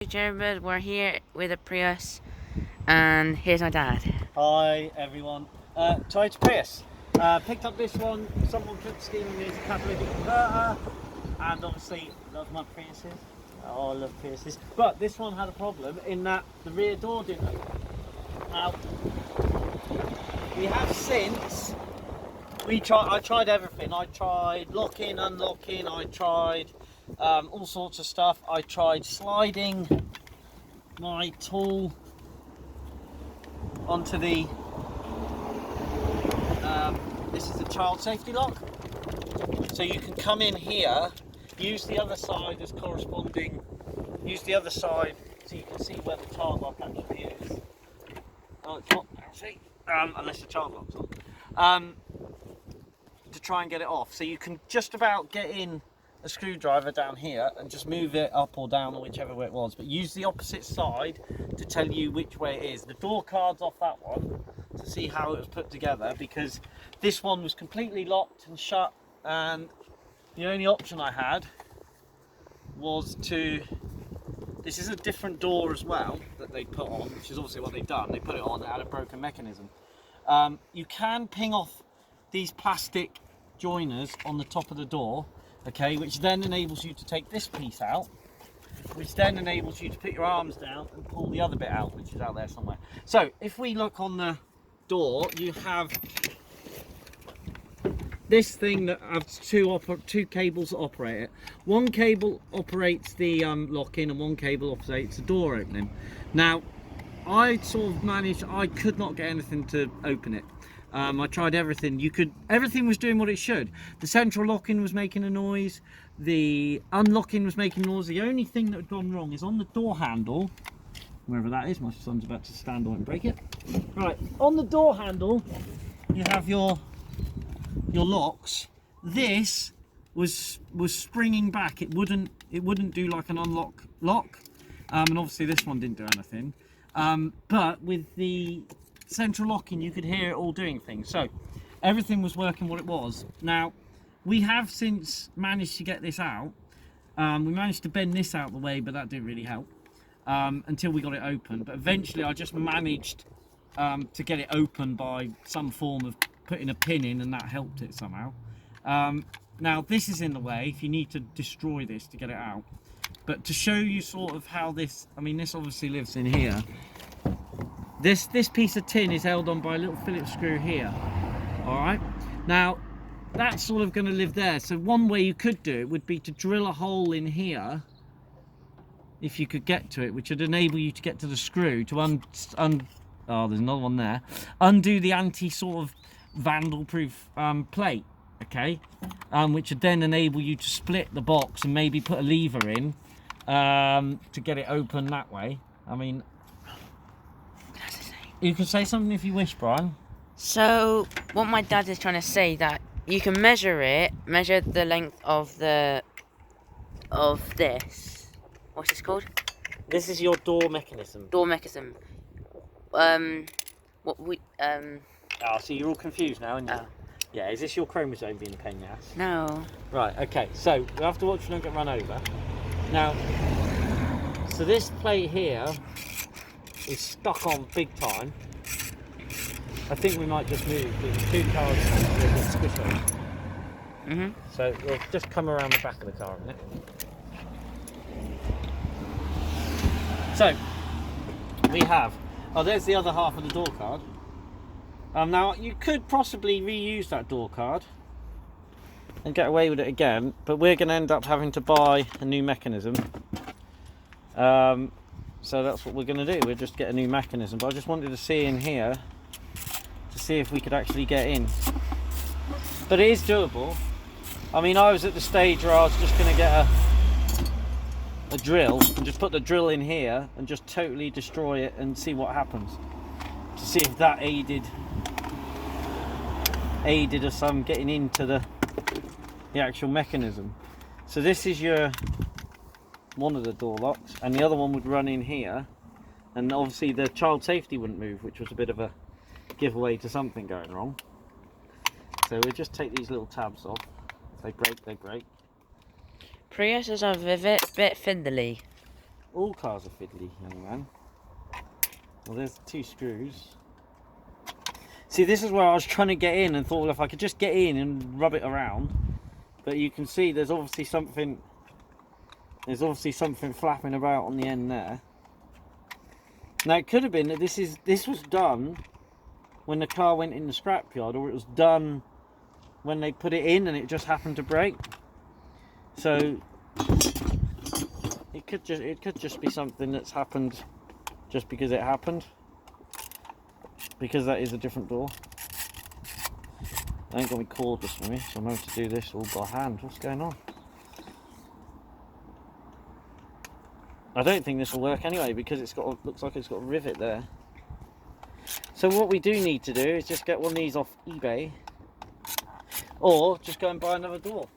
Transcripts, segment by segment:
Jared, we're here with a Prius, and here's my dad. Hi everyone. Toyota Prius. Picked up this one. Someone put scheme in as a catalytic converter, and obviously love my Priuses. Oh, I love Priuses. But this one had a problem in that the rear door didn't open. Now we have since I tried everything. I tried locking, unlocking. I tried all sorts of stuff. I tried sliding my tool onto the this is the child safety lock, so you can come in here, use the other side as corresponding, use the other side so you can see where the child lock actually is. Oh, it's not actually, unless the child lock's on, to try and get it off. So you can just about get in a screwdriver down here and just move it up or down or whichever way it was, but use the opposite side to tell you which way it is. The door card's off that one to see how it was put together, because this one was completely locked and shut, and the only option I had was to, this is a different door as well that they put on, which is obviously what they've done. They put it on, it had a broken mechanism. You can ping off these plastic joiners on the top of the door, okay, which then enables you to take this piece out, which then enables you to put your arms down and pull the other bit out, which is out there somewhere. So if we look on the door, you have this thing that has two cables that operate it. One cable operates the lock-in and one cable operates the door opening. Now I sort of managed, I could not get anything to open it. I tried everything. Everything was doing what it should. The central locking was making a noise. The unlocking was making noise. The only thing that had gone wrong is on the door handle, wherever that is. My son's about to stand on it and break it. Right, on the door handle, you have your locks. This was springing back. It wouldn't do like an unlock lock, and obviously this one didn't do anything. But with the central locking, you could hear it all doing things, so everything was working what it was. Now we have since managed to get this out. We managed to bend this out of the way, but that didn't really help until we got it open. But eventually I just managed to get it open by some form of putting a pin in, and that helped it somehow. Now this is in the way if you need to destroy this to get it out, but to show you sort of how this, I mean, this obviously lives in here. This piece of tin is held on by a little Phillips screw here. Alright, now that's sort of going to live there. So one way you could do it would be to drill a hole in here, if you could get to it, which would enable you to get to the screw to oh, there's another one there, undo the anti sort of vandal proof plate, okay, which would then enable you to split the box and maybe put a lever in to get it open that way. I mean, you can say something if you wish, Brian. So what my dad is trying to say, that you can measure the length of this. What's this called? This is your door mechanism. Door mechanism. Oh, so you're all confused now, aren't you? Oh. Yeah, is this your chromosome being a pain in the ass? No. Right, okay, so we have to watch you don't get run over. Now, so this plate here is stuck on big time. I think we might just move because two cars will squish over. So we'll just come around the back of the car a minute. So we have, oh, there's the other half of the door card. Now you could possibly reuse that door card and get away with it again, but we're going to end up having to buy a new mechanism. So that's what we're going to do. We'll just get a new mechanism. But I just wanted to see in here to see if we could actually get in. But it is doable. I mean, I was at the stage where I was just going to get a drill and just put the drill in here and just totally destroy it and see what happens, to see if that aided us getting into the actual mechanism. So this is one of the door locks, and the other one would run in here, and obviously the child safety wouldn't move, which was a bit of a giveaway to something going wrong. So we'll just take these little tabs off. If they break, they break. Priuses are a bit fiddly. All cars are fiddly, young man. Well, there's 2 screws. See, this is where I was trying to get in and thought, well, if I could just get in and rub it around. But you can see there's obviously something flapping about on the end there. Now it could have been that this was done when the car went in the scrapyard, or it was done when they put it in and it just happened to break. So it could just be something that's happened just because it happened. Because that is a different door. I ain't got my cordless with me, so I'm having to do this all by hand. What's going on? I don't think this will work anyway because looks like it's got a rivet there. So what we do need to do is just get one of these off eBay, or just go and buy another door.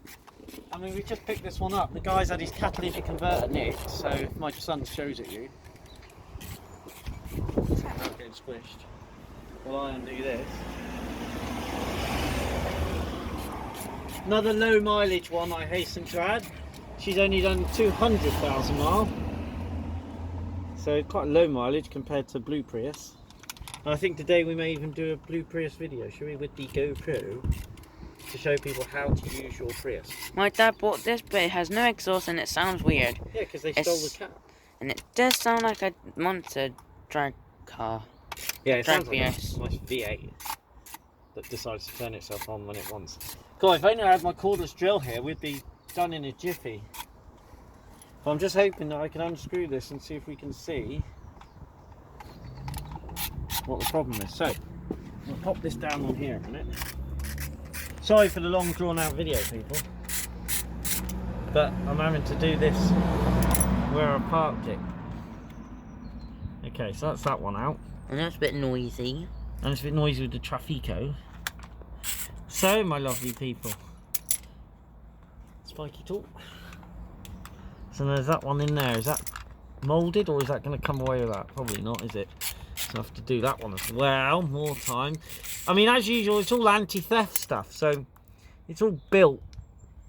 I mean, we just picked this one up. The guy's had his catalytic converter nicked, so if my son shows it you. It's not getting squished. Well, I undo this. Another low mileage one, I hasten to add. She's only done 200,000 miles. So quite low mileage compared to Blue Prius. And I think today we may even do a Blue Prius video, shall we, with the GoPro, to show people how to use your Prius. My dad bought this, but it has no exhaust and it sounds weird. Yeah, because they stole the cat. And it does sound like a monster drag car. Yeah, it sounds like a Prius. nice V8 that decides to turn itself on when it wants. God, if only I had my cordless drill here, we'd be done in a jiffy. But I'm just hoping that I can unscrew this and see if we can see what the problem is. So, I'll pop this down on here a minute. Sorry for the long drawn out video, people. But I'm having to do this where I parked it. Okay, so that's that one out. I know it's a bit noisy. And it's a bit noisy with the Trafico. So, my lovely people, spiky tool. So there's that one in there. Is that moulded, or is that going to come away with that? Probably not, is it? So I have to do that one as well. More time. I mean, as usual, it's all anti-theft stuff. So it's all built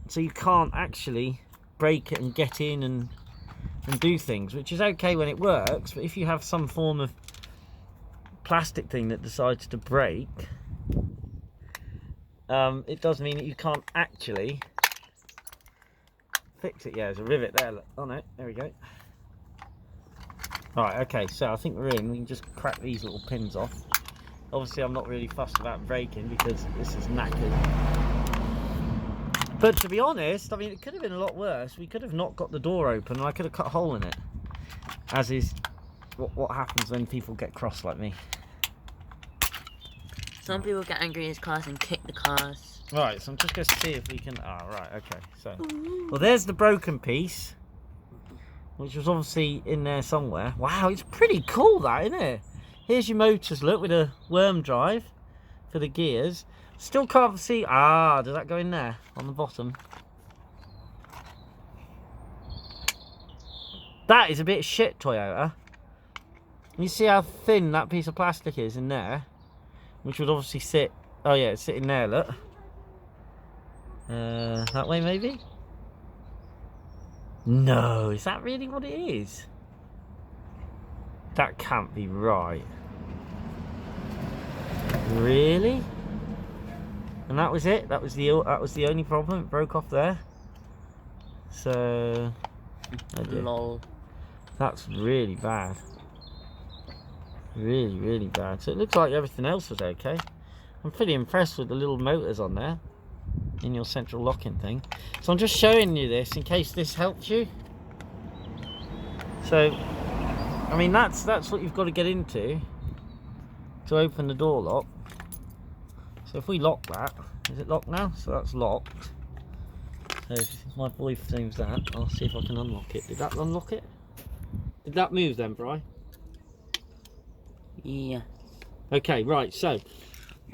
so you can't actually break it and get in and do things, which is okay when it works. But if you have some form of plastic thing that decides to break, it does mean that you can't actually fix it. Yeah, there's a rivet there on it. There we go. Right, okay, so I think we're in. We can just crack these little pins off. Obviously, I'm not really fussed about breaking because this is knackered. But to be honest, I mean, it could have been a lot worse. We could have not got the door open and I could have cut a hole in it. As is what happens when people get cross like me. Some people get angry at cars and kick the cars. Right, so I'm just going to see if we can... Ah, right, okay. So, well, there's the broken piece, which was obviously in there somewhere. Wow, it's pretty cool, that, isn't it? Here's your motors, look, with a worm drive for the gears. Still can't see... Ah, does that go in there on the bottom? That is a bit shit, Toyota. You see how thin that piece of plastic is in there? Which would obviously sit... Oh, yeah, it's sitting there, look. That way, maybe? No, is that really what it is? That can't be right. Really? And that was it? That was the only problem? It broke off there? So... Oh dear. Lol. That's really bad. Really, really bad. So it looks like everything else was okay. I'm pretty impressed with the little motors on there in your central locking thing. So I'm just showing you this in case this helps you. So, I mean, that's what you've got to get into to open the door lock. So if we lock that, is it locked now? So that's locked. So if my boy seems that, I'll see if I can unlock it. Did that unlock it? Did that move then, Bri? Yeah. Okay, right, so,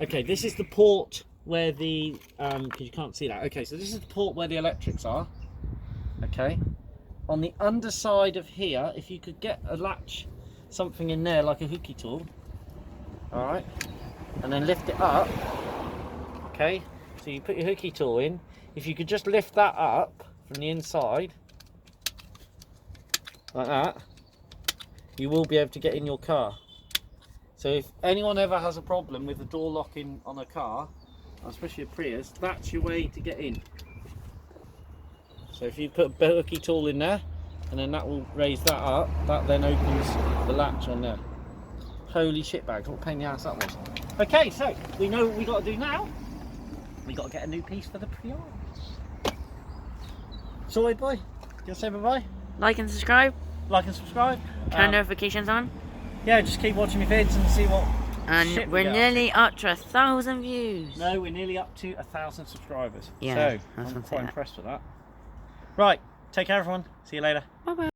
okay, this is the port where the, because you can't see that. Okay, so this is the port where the electrics are. Okay. On the underside of here, if you could get a latch, something in there like a hooky tool. Alright. And then lift it up. Okay. So you put your hooky tool in. If you could just lift that up from the inside. Like that. you will be able to get in your car. So if anyone ever has a problem with the door locking on a car, especially a Prius, that's your way to get in. So if you put a bulky tool in there, and then that will raise that up, that then opens the latch on there. Holy shitbags, what a pain in the ass that was. Okay, so we know what we got to do now. We got to get a new piece for the Prius. Sorry, boy. Do you want to say bye-bye? Like and subscribe. Like and subscribe. Turn notifications on. Yeah, just keep watching my vids and see what. And we're nearly up to 1,000 views. No, we're nearly up to 1,000 subscribers. Yeah, so I'm quite impressed with that. Right, take care, everyone. See you later. Bye bye.